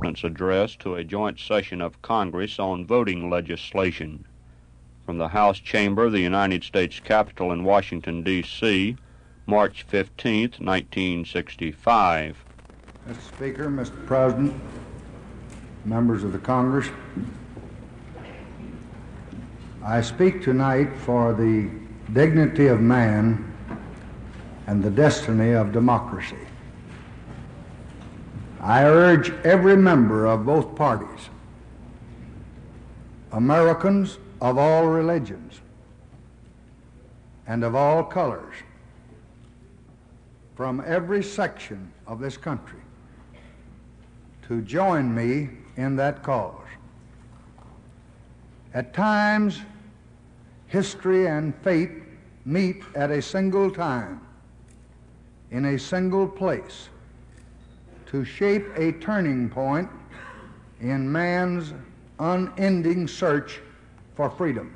President's address to a joint session of Congress on voting legislation. From the House Chamber of the United States Capitol in Washington, D.C., March 15, 1965. Mr. Speaker, Mr. President, members of the Congress, I speak tonight for the dignity of man and the destiny of democracy. I urge every member of both parties, Americans of all religions and of all colors, from every section of this country, to join me in that cause. At times, history and fate meet at a single time, in a single place, to shape a turning point in man's unending search for freedom.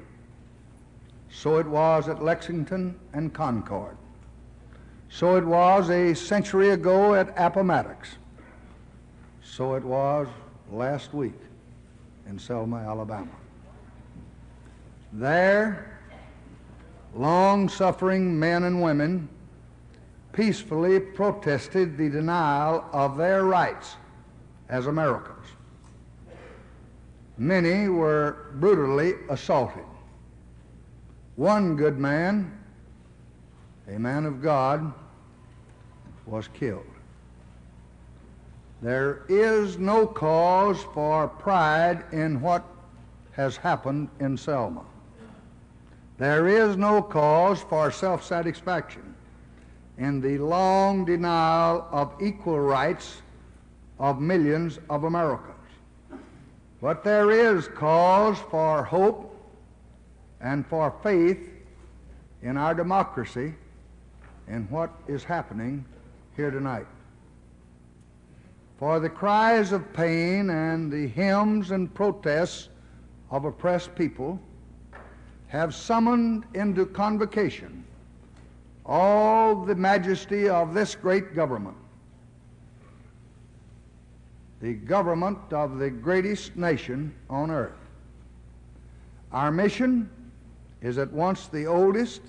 So it was at Lexington and Concord. So it was a century ago at Appomattox. So it was last week in Selma, Alabama. There, long-suffering men and women peacefully protested the denial of their rights as Americans. Many were brutally assaulted. One good man, a man of God, was killed. There is no cause for pride in what has happened in Selma. There is no cause for self-satisfaction in the long denial of equal rights of millions of Americans. But there is cause for hope and for faith in our democracy in what is happening here tonight. For the cries of pain and the hymns and protests of oppressed people have summoned into convocation all the majesty of this great government, the government of the greatest nation on earth. Our mission is at once the oldest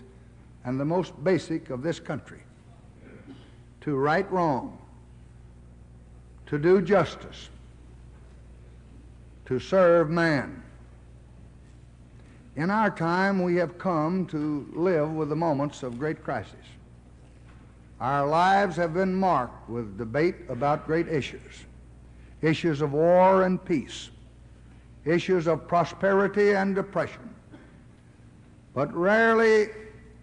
and the most basic of this country: to right wrong, to do justice, to serve man. In our time, we have come to live with the moments of great crisis. Our lives have been marked with debate about great issues, issues of war and peace, issues of prosperity and depression. But rarely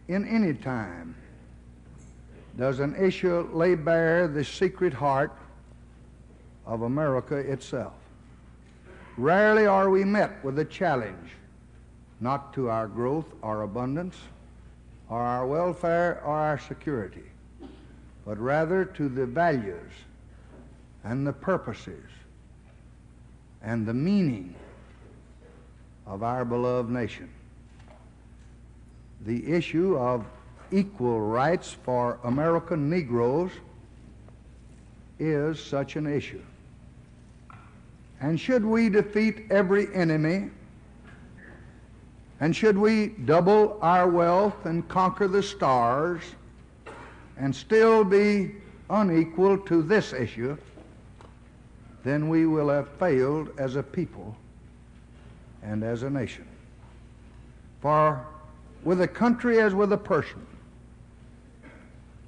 in any time does an issue lay bare the secret heart of America itself. Rarely are we met with a challenge not to our growth or abundance, or our welfare or our security, but rather to the values and the purposes and the meaning of our beloved nation. The issue of equal rights for American Negroes is such an issue. And should we defeat every enemy, and should we double our wealth and conquer the stars and still be unequal to this issue, then we will have failed as a people and as a nation. For with a country as with a person,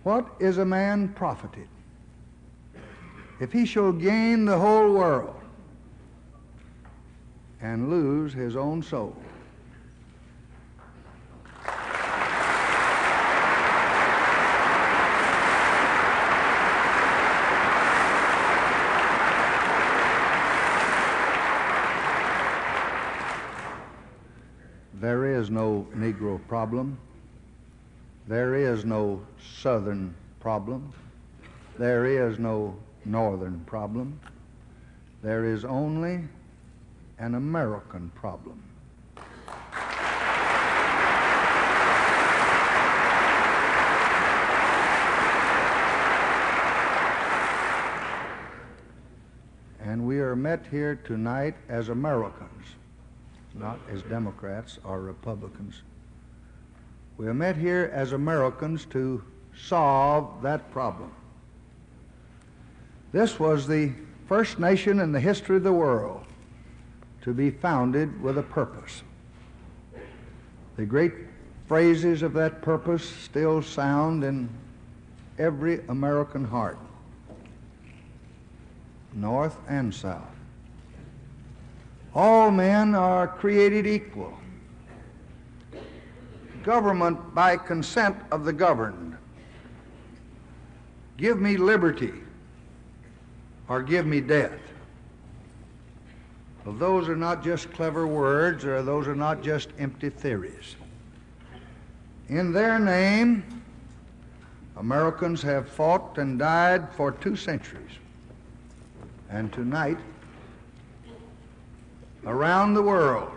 what is a man profited if he shall gain the whole world and lose his own soul? There is no Negro problem. There is no Southern problem. There is no Northern problem. There is only an American problem. and we are met here tonight as Americans, not as Democrats or Republicans. We are met here as Americans to solve that problem. This was the first nation in the history of the world to be founded with a purpose. The great phrases of that purpose still sound in every American heart, North and South. All men are created equal. Government by consent of the governed. Give me liberty or give me death. Well, those are not just clever words, or those are not just empty theories. In their name, Americans have fought and died for 2 centuries. And tonight, around the world,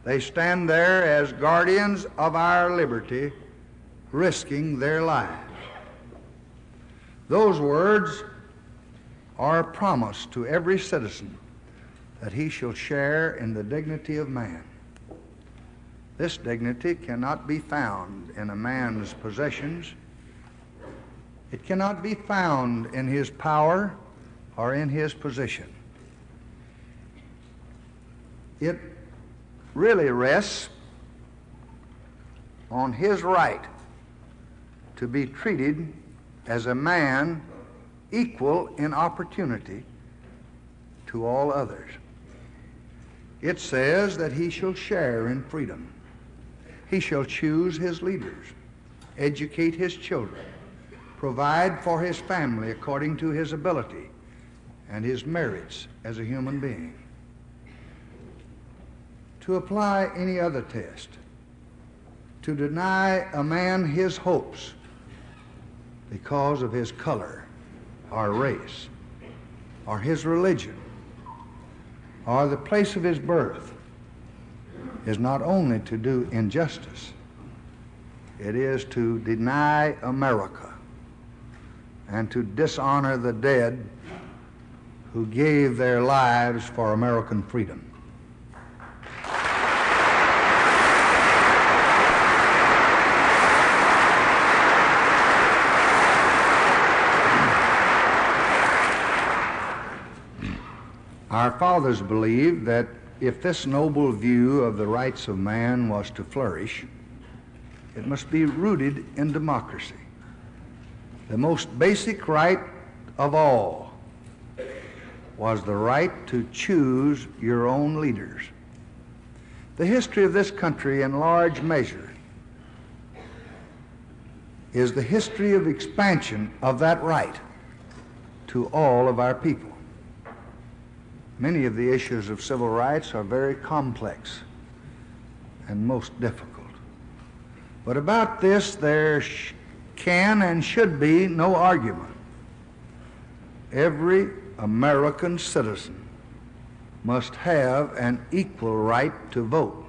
they stand there as guardians of our liberty, risking their lives. Those words are a promise to every citizen that he shall share in the dignity of man. This dignity cannot be found in a man's possessions. It cannot be found in his power or in his position. It really rests on his right to be treated as a man equal in opportunity to all others. It says that he shall share in freedom. He shall choose his leaders, educate his children, provide for his family according to his ability and his merits as a human being. To apply any other test, to deny a man his hopes because of his color or race or his religion or the place of his birth is not only to do injustice, it is to deny America and to dishonor the dead who gave their lives for American freedom. Our fathers believed that if this noble view of the rights of man was to flourish, it must be rooted in democracy. The most basic right of all was the right to choose your own leaders. The history of this country, in large measure, is the history of expansion of that right to all of our people. Many of the issues of civil rights are very complex and most difficult. But about this, there can and should be no argument. Every American citizen must have an equal right to vote.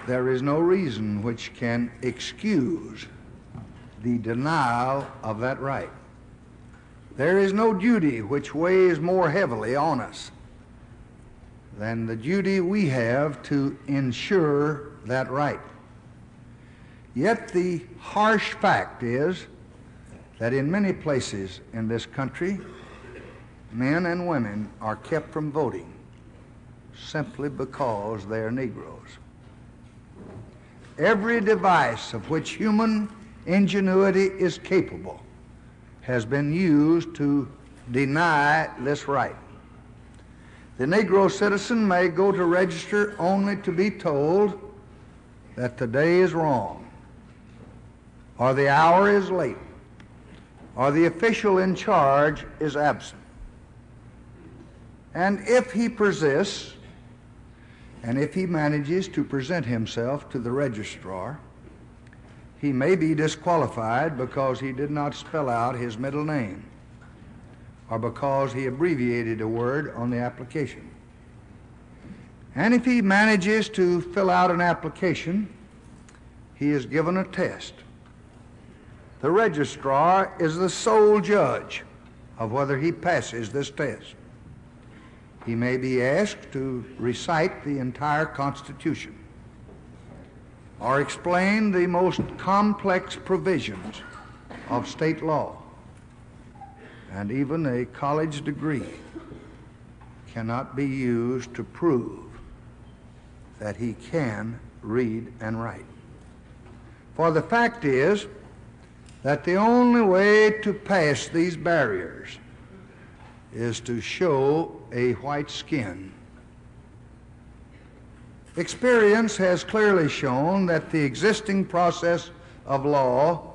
There is no reason which can excuse the denial of that right. There is no duty which weighs more heavily on us than the duty we have to ensure that right. Yet the harsh fact is that in many places in this country, men and women are kept from voting simply because they are Negroes. Every device of which human ingenuity is capable has been used to deny this right. The Negro citizen may go to register only to be told that the day is wrong, or the hour is late, or the official in charge is absent. And if he persists, and if he manages to present himself to the registrar, he may be disqualified because he did not spell out his middle name or because he abbreviated a word on the application. And if he manages to fill out an application, he is given a test. The registrar is the sole judge of whether he passes this test. He may be asked to recite the entire Constitution or explain the most complex provisions of state law, and even a college degree cannot be used to prove that he can read and write. For the fact is that the only way to pass these barriers is to show a white skin. Experience has clearly shown that the existing process of law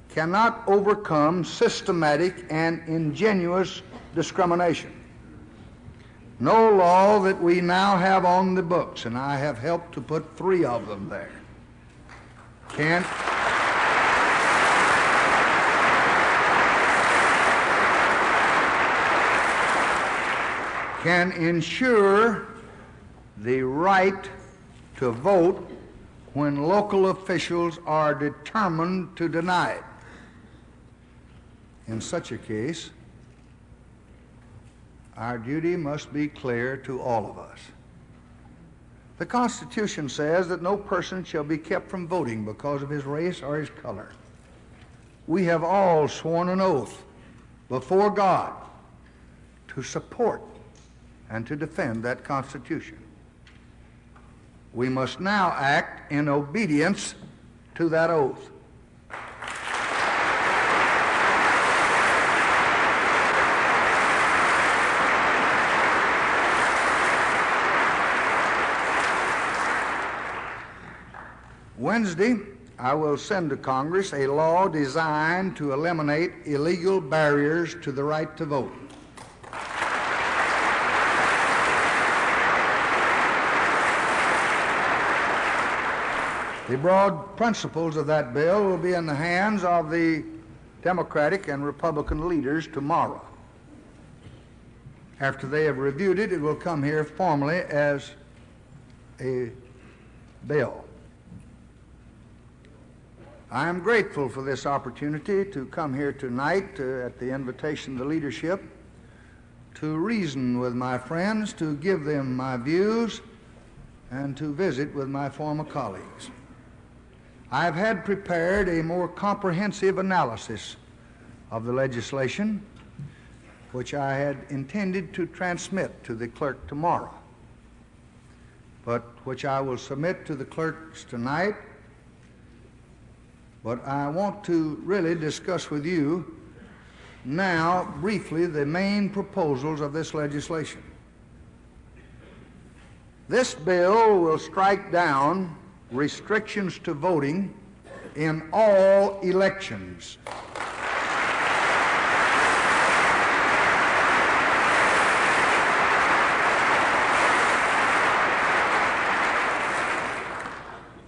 cannot overcome systematic and ingenuous discrimination. No law that we now have on the books, and I have helped to put 3 of them there, can ensure the right to vote when local officials are determined to deny it. In such a case, our duty must be clear to all of us. The Constitution says that no person shall be kept from voting because of his race or his color. We have all sworn an oath before God to support and to defend that Constitution. We must now act in obedience to that oath. Wednesday, I will send to Congress a law designed to eliminate illegal barriers to the right to vote. The broad principles of that bill will be in the hands of the Democratic and Republican leaders tomorrow. After they have reviewed it, it will come here formally as a bill. I am grateful for this opportunity to come here tonight at the invitation of the leadership to reason with my friends, to give them my views, and to visit with my former colleagues. I've had prepared a more comprehensive analysis of the legislation, which I had intended to transmit to the clerk tomorrow, but which I will submit to the clerks tonight. But I want to really discuss with you now briefly the main proposals of this legislation. This bill will strike down restrictions to voting in all elections.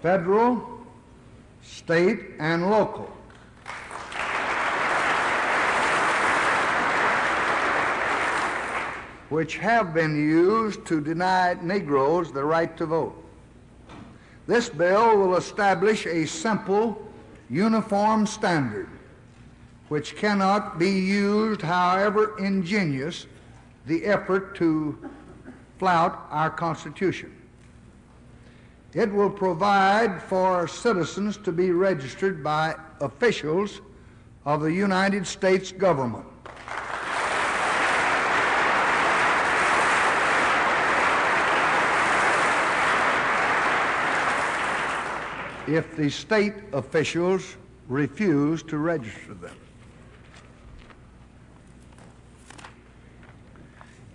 Federal, state, and local. Which have been used to deny Negroes the right to vote. This bill will establish a simple, uniform standard which cannot be used, however ingenious the effort to flout our Constitution. It will provide for citizens to be registered by officials of the United States government. If the state officials refuse to register them.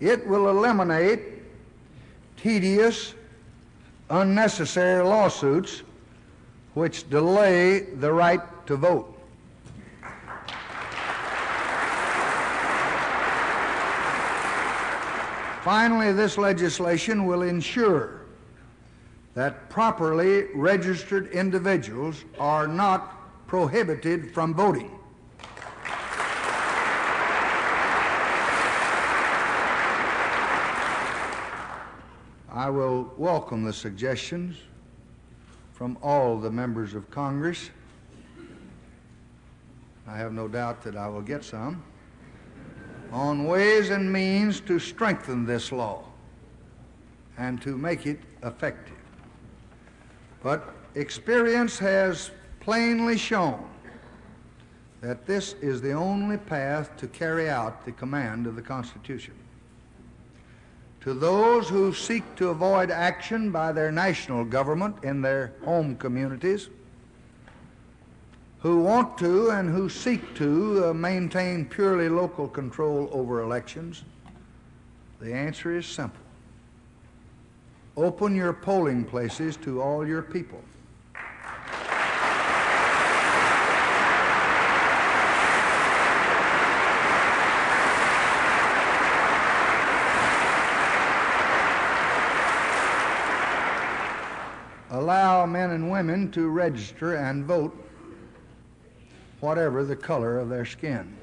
It will eliminate tedious, unnecessary lawsuits which delay the right to vote. Finally, this legislation will ensure that properly registered individuals are not prohibited from voting. I will welcome the suggestions from all the members of Congress. I have no doubt that I will get some on ways and means to strengthen this law and to make it effective. But experience has plainly shown that this is the only path to carry out the command of the Constitution. To those who seek to avoid action by their national government in their home communities, who want to and who seek to maintain purely local control over elections, the answer is simple. Open your polling places to all your people. Allow men and women to register and vote whatever the color of their skin.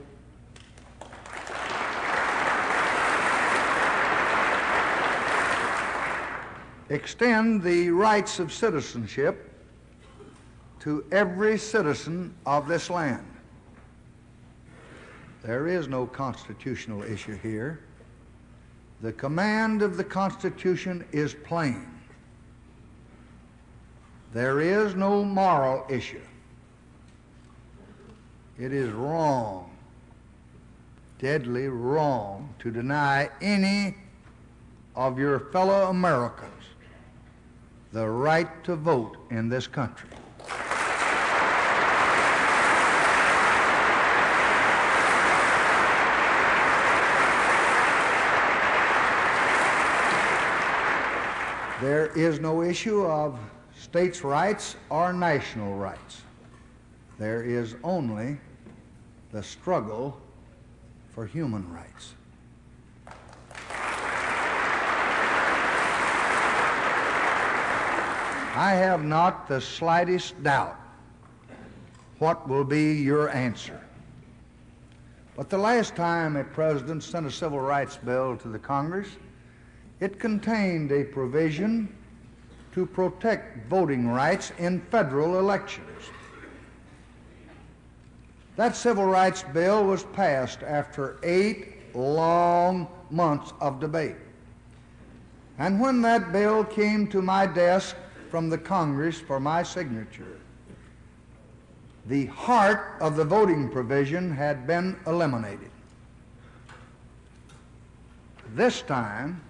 Extend the rights of citizenship to every citizen of this land. There is no constitutional issue here. The command of the Constitution is plain. There is no moral issue. It is wrong, deadly wrong, to deny any of your fellow Americans the right to vote in this country. There is no issue of states' rights or national rights. There is only the struggle for human rights. I have not the slightest doubt what will be your answer. But the last time a president sent a civil rights bill to the Congress, it contained a provision to protect voting rights in federal elections. That civil rights bill was passed after 8 long months of debate. And when that bill came to my desk from the Congress for my signature, the heart of the voting provision had been eliminated. This time,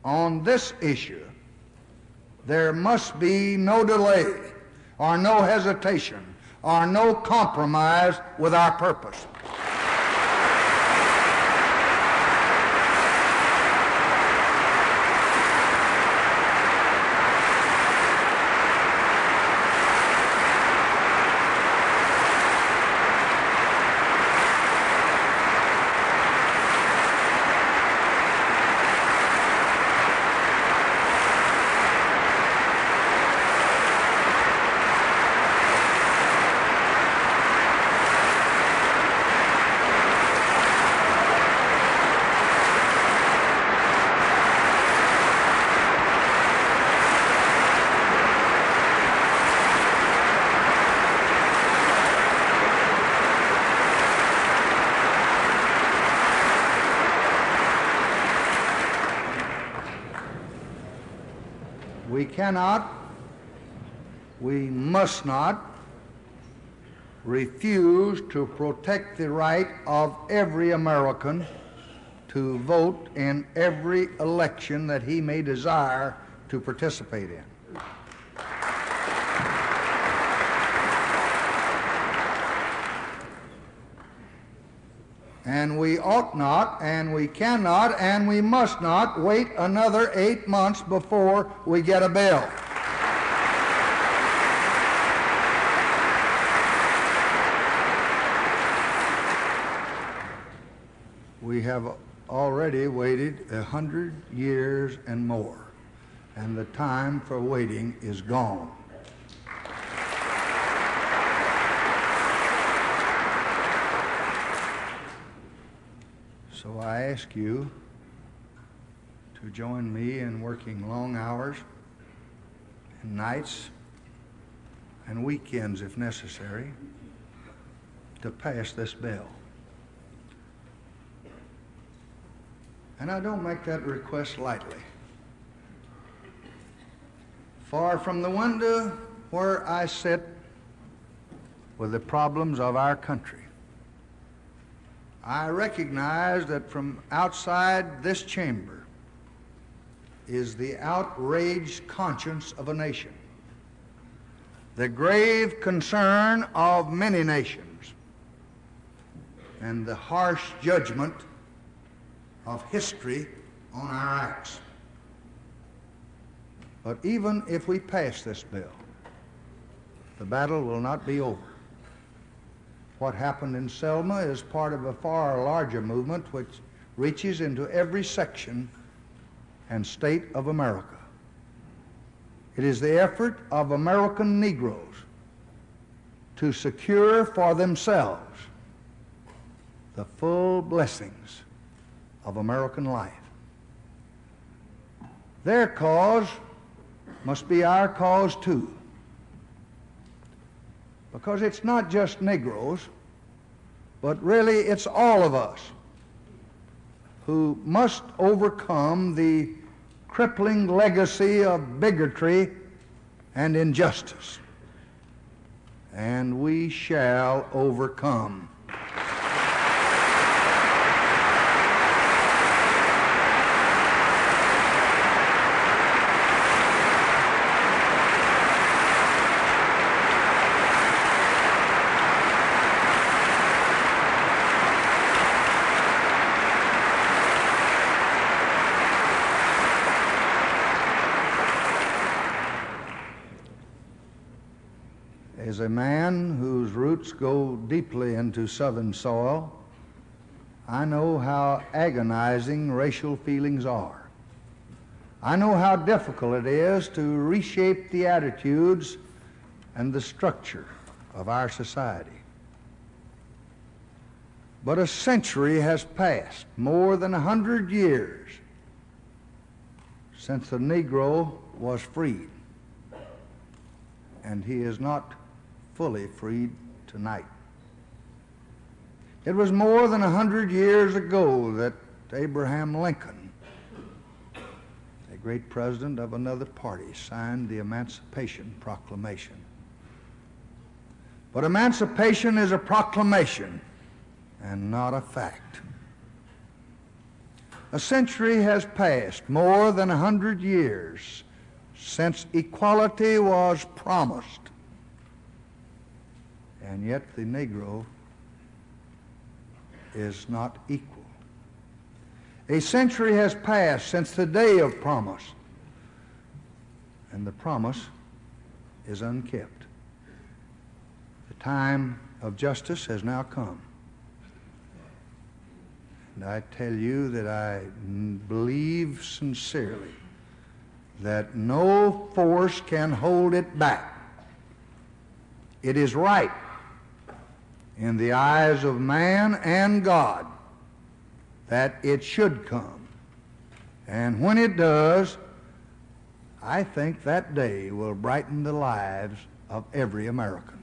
on this issue, there must be no delay or no hesitation or no compromise with our purpose. We cannot, we must not refuse to protect the right of every American to vote in every election that he may desire to participate in. And we ought not, and we cannot, and we must not wait another 8 months before we get a bill. We have already waited 100 years and more, and the time for waiting is gone. So I ask you to to join me in working long hours and nights and weekends, if necessary, to pass this bill. And I don't make that request lightly. Far from the window where I sit with the problems of our country, I recognize that from outside this chamber is the outraged conscience of a nation, the grave concern of many nations, and the harsh judgment of history on our acts. But even if we pass this bill, the battle will not be over. What happened in Selma is part of a far larger movement which reaches into every section and state of America. It is the effort of American Negroes to secure for themselves the full blessings of American life. Their cause must be our cause too, because it's not just Negroes, but really it's all of us who must overcome the crippling legacy of bigotry and injustice, and we shall overcome. As a man whose roots go deeply into Southern soil, I know how agonizing racial feelings are. I know how difficult it is to reshape the attitudes and the structure of our society. But a century has passed, more than 100 years, since the Negro was freed, and he is not fully freed tonight. It was more than 100 years ago that Abraham Lincoln, a great president of another party, signed the Emancipation Proclamation. But emancipation is a proclamation and not a fact. A century has passed, more than 100 years, since equality was promised. And yet the Negro is not equal. A century has passed since the day of promise, and the promise is unkept. The time of justice has now come. And I tell you that I believe sincerely that no force can hold it back. It is right in the eyes of man and God that it should come. And when it does, I think that day will brighten the lives of every American.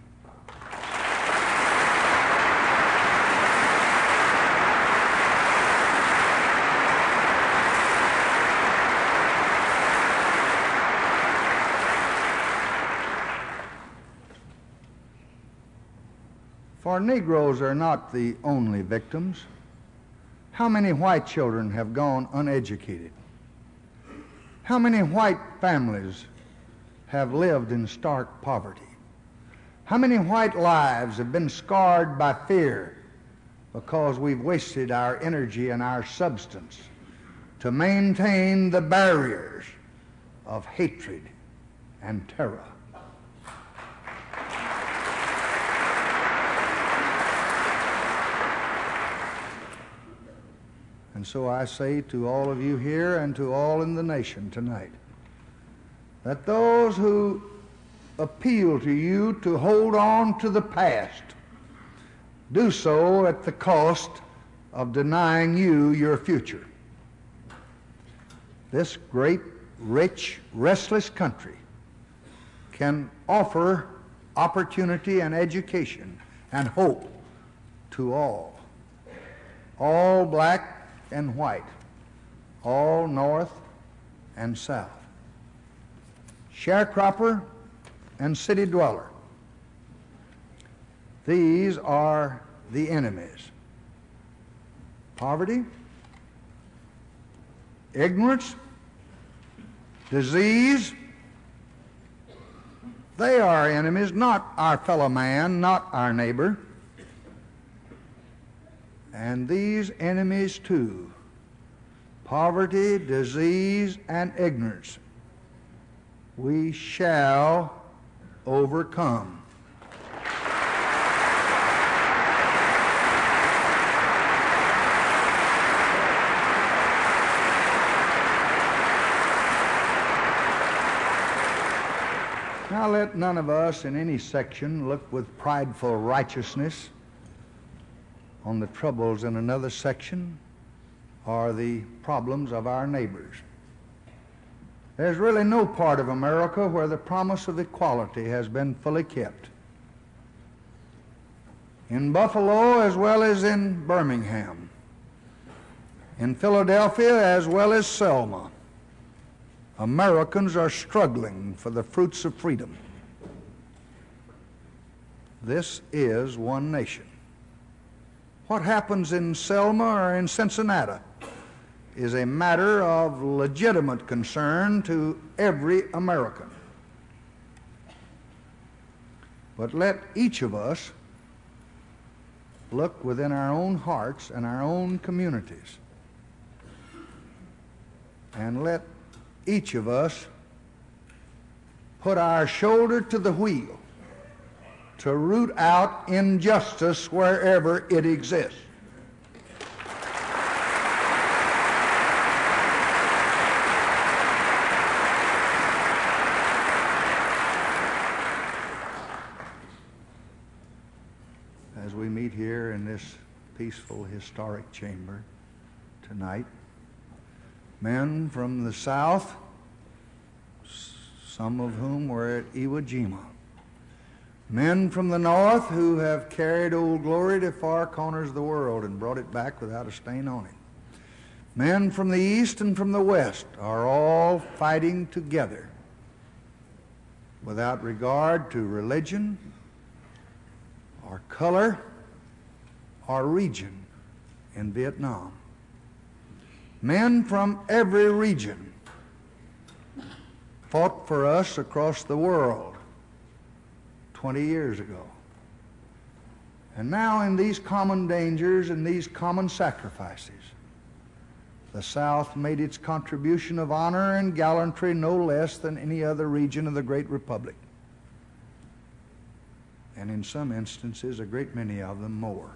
For Negroes are not the only victims. How many white children have gone uneducated? How many white families have lived in stark poverty? How many white lives have been scarred by fear because we've wasted our energy and our substance to maintain the barriers of hatred and terror? And so I say to all of you here and to all in the nation tonight, that those who appeal to you to hold on to the past do so at the cost of denying you your future. this great, rich, restless country can offer opportunity and education and hope to all black and white, all north and south, sharecropper and city dweller. These are the enemies. Poverty, ignorance, disease, they are enemies, not our fellow man, not our neighbor. And these enemies too, poverty, disease, and ignorance, we shall overcome. Now let none of us in any section look with prideful righteousness on the troubles in another section or the problems of our neighbors. There's really no part of America where the promise of equality has been fully kept. In Buffalo as well as in Birmingham, in Philadelphia as well as Selma, Americans are struggling for the fruits of freedom. This is one nation. What happens in Selma or in Cincinnati is a matter of legitimate concern to every American. But let each of us look within our own hearts and our own communities, and let each of us put our shoulder to the wheel to root out injustice wherever it exists. As we meet here in this peaceful, historic chamber tonight, men from the South, some of whom were at Iwo Jima, men from the North who have carried Old Glory to far corners of the world and brought it back without a stain on it, men from the East and from the West are all fighting together without regard to religion or color or region in Vietnam. Men from every region fought for us across the world 20 years ago. And now in these common dangers and these common sacrifices, the South made its contribution of honor and gallantry no less than any other region of the great republic. And in some instances, a great many of them more.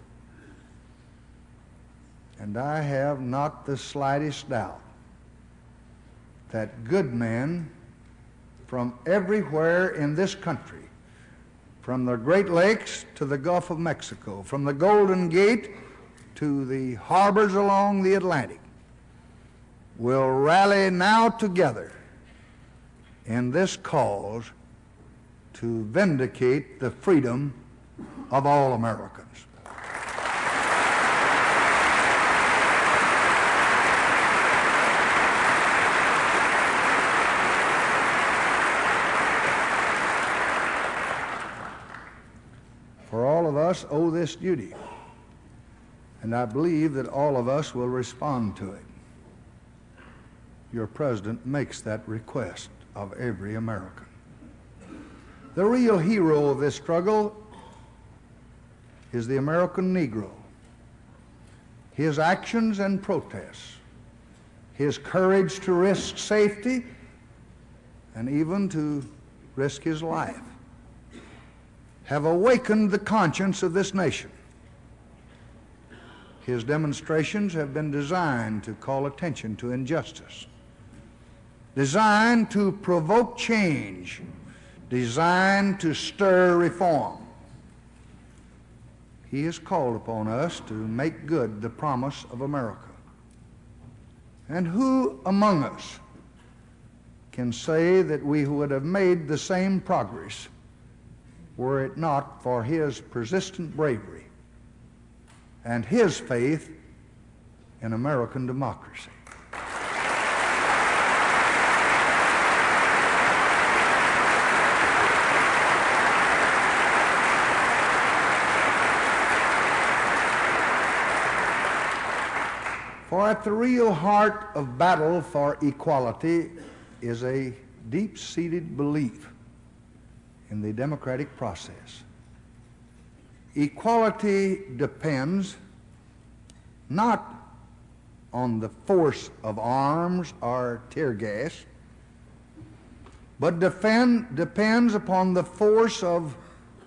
And I have not the slightest doubt that good men from everywhere in this country, from the Great Lakes to the Gulf of Mexico, from the Golden Gate to the harbors along the Atlantic, will rally now together in this cause to vindicate the freedom of all Americans. For all of us owe this duty, and I believe that all of us will respond to it. Your president makes that request of every American. The real hero of this struggle is the American Negro. His actions and protests, his courage to risk safety and even to risk his life, have awakened the conscience of this nation. His demonstrations have been designed to call attention to injustice, designed to provoke change, designed to stir reform. He has called upon us to make good the promise of America. And who among us can say that we would have made the same progress were it not for his persistent bravery and his faith in American democracy. For at the real heart of battle for equality is a deep-seated belief in the democratic process. Equality depends not on the force of arms or tear gas, but depends upon the force of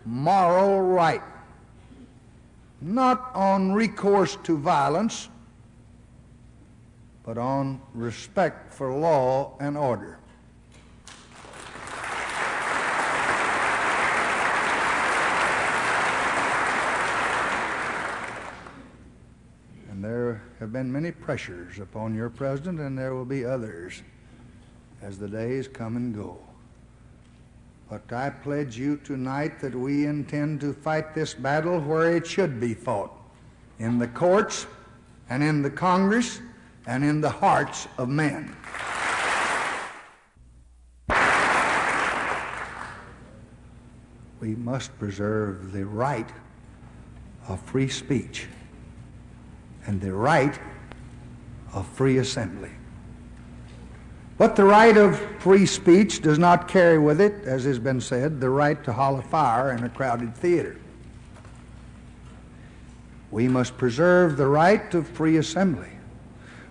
moral right, not on recourse to violence, but on respect for law and order. And there have been many pressures upon your president, and there will be others as the days come and go. But I pledge you tonight that we intend to fight this battle where it should be fought, in the courts and in the Congress and in the hearts of men. We must preserve the right of free speech and the right of free assembly. But the right of free speech does not carry with it, as has been said, the right to holler fire in a crowded theater. We must preserve the right of free assembly.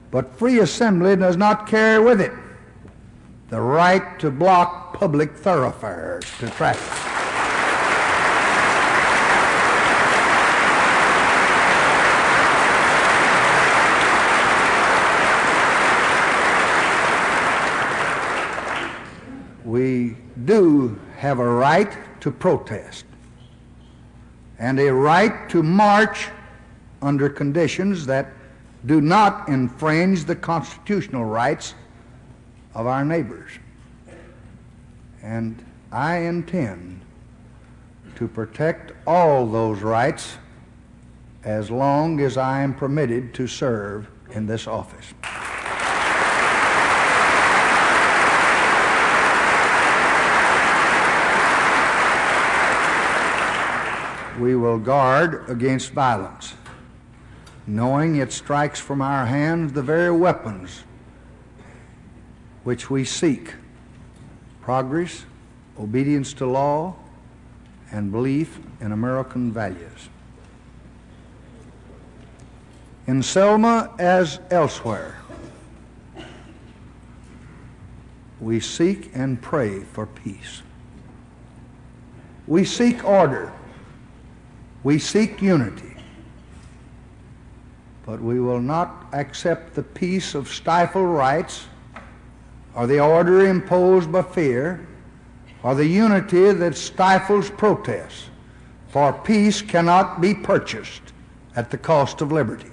But free assembly does not carry with it the right to block public thoroughfares to traffic. We do have a right to protest and a right to march under conditions that do not infringe the constitutional rights of our neighbors. And I intend to protect all those rights as long as I am permitted to serve in this office. We will guard against violence, knowing it strikes from our hands the very weapons which we seek: progress, obedience to law, and belief in American values. In Selma, as elsewhere, we seek and pray for peace. We seek order. We seek unity. But we will not accept the peace of stifled rights or the order imposed by fear or the unity that stifles protests, for peace cannot be purchased at the cost of liberty.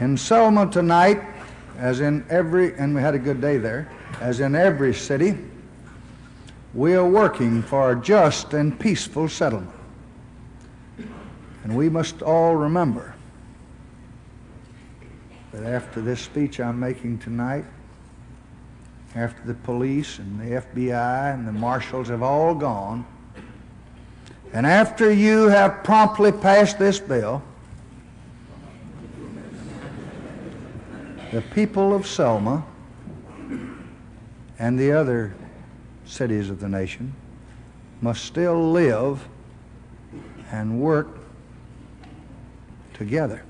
In Selma tonight, as in every, and we had a good day there, as in every city, we are working for a just and peaceful settlement. And we must all remember that after this speech I'm making tonight, after the police and the FBI and the marshals have all gone, and after you have promptly passed this bill, the people of Selma and the other cities of the nation must still live and work together.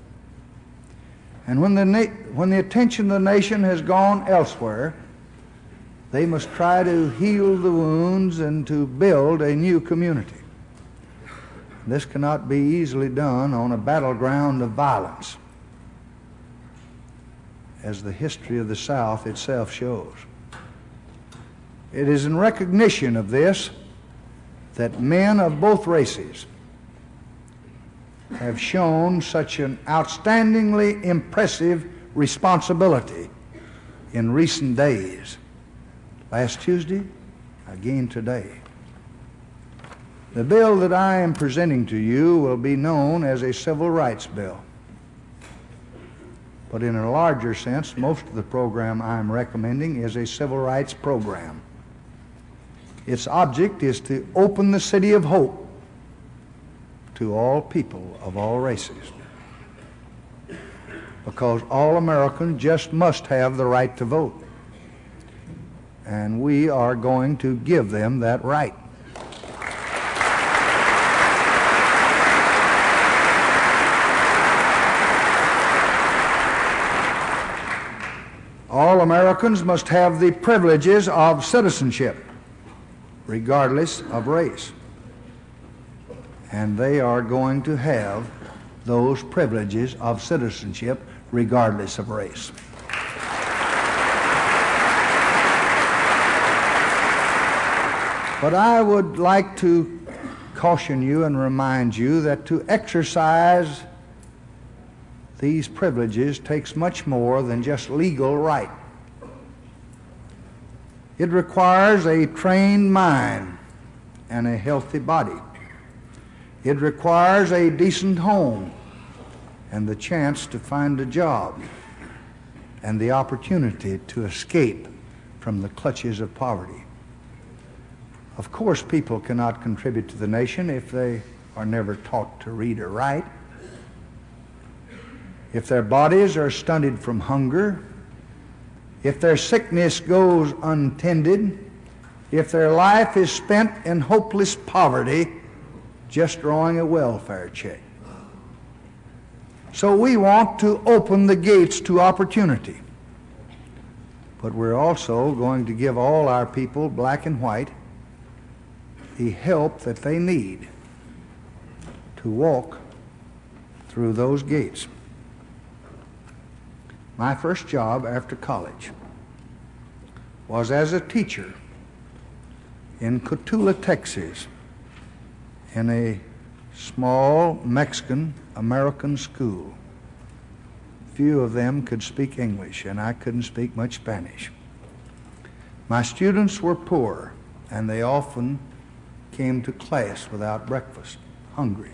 And when the attention of the nation has gone elsewhere, they must try to heal the wounds and to build a new community. This cannot be easily done on a battleground of violence, as the history of the South itself shows. It is in recognition of this that men of both races have shown such an outstandingly impressive responsibility in recent days. Last Tuesday, again today. The bill that I am presenting to you will be known as a civil rights bill. But in a larger sense, most of the program I'm recommending is a civil rights program. Its object is to open the city of hope to all people of all races. Because all Americans just must have the right to vote. And we are going to give them that right. All Americans must have the privileges of citizenship, regardless of race. And they are going to have those privileges of citizenship, regardless of race. But I would like to caution you and remind you that to exercise these privileges takes much more than just legal right. It requires a trained mind and a healthy body. It requires a decent home and the chance to find a job and the opportunity to escape from the clutches of poverty. Of course, people cannot contribute to the nation if they are never taught to read or write. If their bodies are stunted from hunger, if their sickness goes untended, if their life is spent in hopeless poverty, just drawing a welfare check. So we want to open the gates to opportunity. But we're also going to give all our people, black and white, the help that they need to walk through those gates. My first job after college was as a teacher in Cotulla, Texas, in a small Mexican-American school. Few of them could speak English, and I couldn't speak much Spanish. My students were poor, and they often came to class without breakfast, hungry.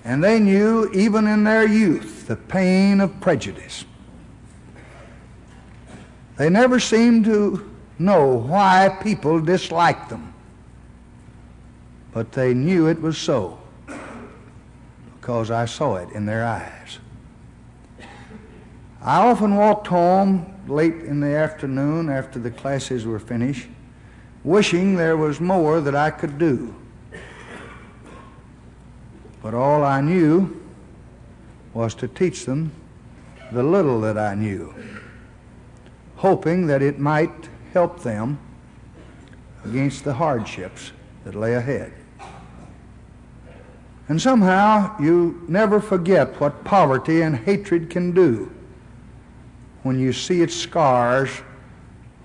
And they knew, even in their youth, the pain of prejudice. They never seemed to know why people disliked them. But they knew it was so, because I saw it in their eyes. I often walked home late in the afternoon after the classes were finished, wishing there was more that I could do. But all I knew was to teach them the little that I knew, hoping that it might help them against the hardships that lay ahead. And somehow you never forget what poverty and hatred can do when you see its scars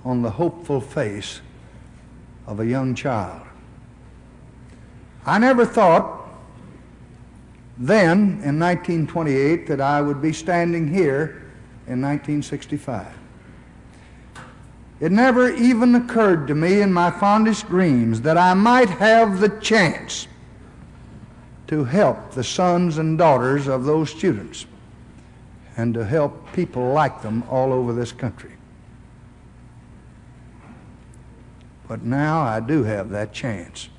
on the hopeful face of a young child. I never thought then, in 1928, that I would be standing here in 1965. It never even occurred to me in my fondest dreams that I might have the chance to help the sons and daughters of those students and to help people like them all over this country. But now I do have that chance.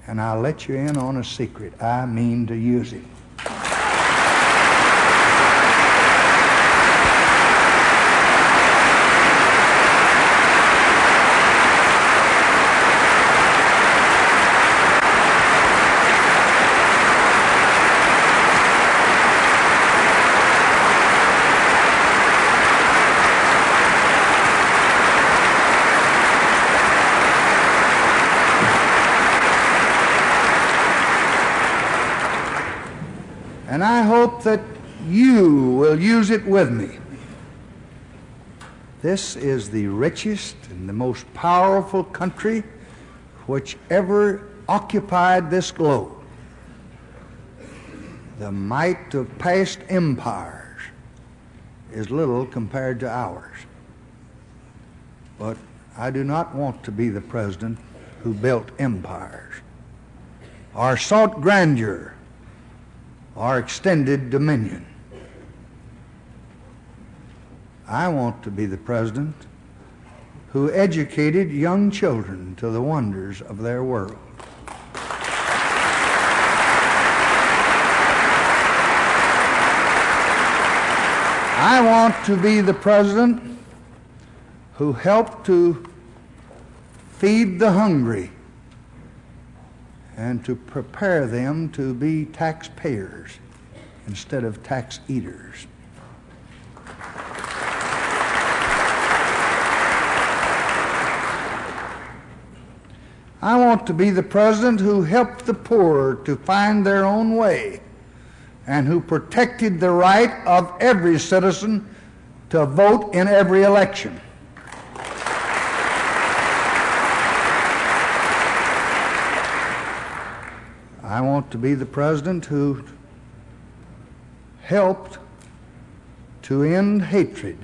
And I'll let you in on a secret. I mean to use it. And I hope that you will use it with me. This is the richest and the most powerful country which ever occupied this globe. The might of past empires is little compared to ours. But I do not want to be the president who built empires, or sought grandeur, or extended dominion. I want to be the president who educated young children to the wonders of their world. I want to be the president who helped to feed the hungry and to prepare them to be taxpayers instead of tax eaters. I want to be the president who helped the poor to find their own way and who protected the right of every citizen to vote in every election. I want to be the president who helped to end hatred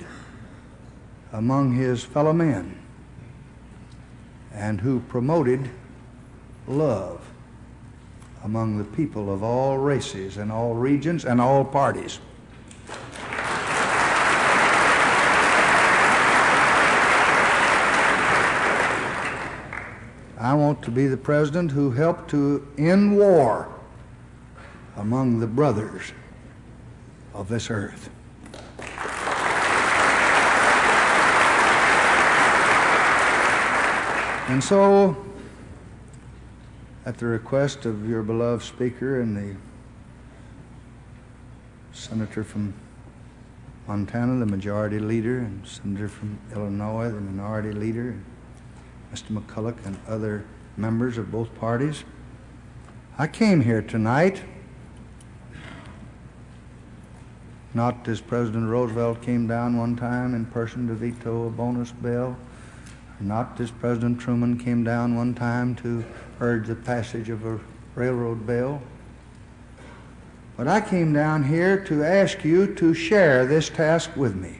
among his fellow men and who promoted love among the people of all races and all regions and all parties. I want to be the president who helped to end war among the brothers of this earth. And so, at the request of your beloved Speaker and the Senator from Montana, the Majority Leader, and Senator from Illinois, the Minority Leader, and Mr. McCulloch and other members of both parties, I came here tonight not as President Roosevelt came down one time in person to veto a bonus bill, not as President Truman came down one time to urge the passage of a railroad bill. But I came down here to ask you to share this task with me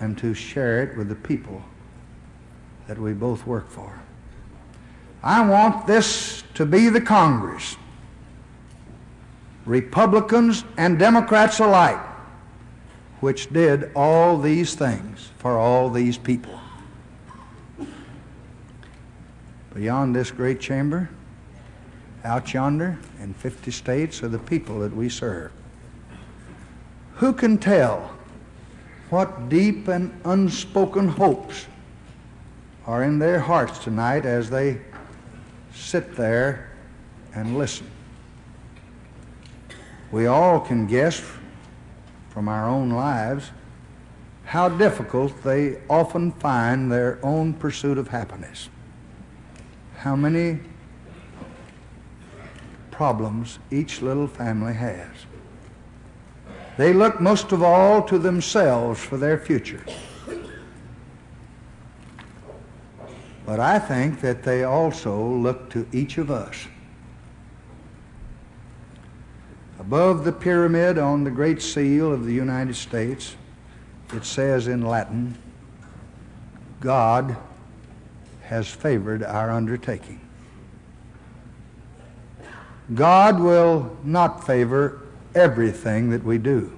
and to share it with the people that we both work for. I want this to be the Congress, Republicans and Democrats alike, which did all these things for all these people. Beyond this great chamber, out yonder in 50 states are the people that we serve. Who can tell what deep and unspoken hopes are in their hearts tonight as they sit there and listen? We all can guess from our own lives how difficult they often find their own pursuit of happiness. How many problems each little family has. They look most of all to themselves for their future. But I think that they also look to each of us. Above the pyramid on the Great Seal of the United States, it says in Latin, God has favored our undertaking. God will not favor everything that we do.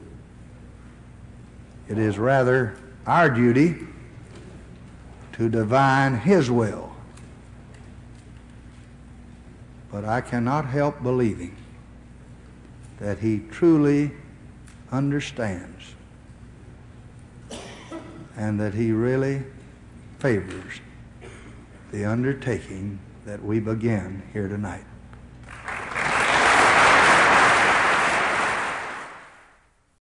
It is rather our duty to divine His will. But I cannot help believing that He truly understands and that He really favors the undertaking that we begin here tonight.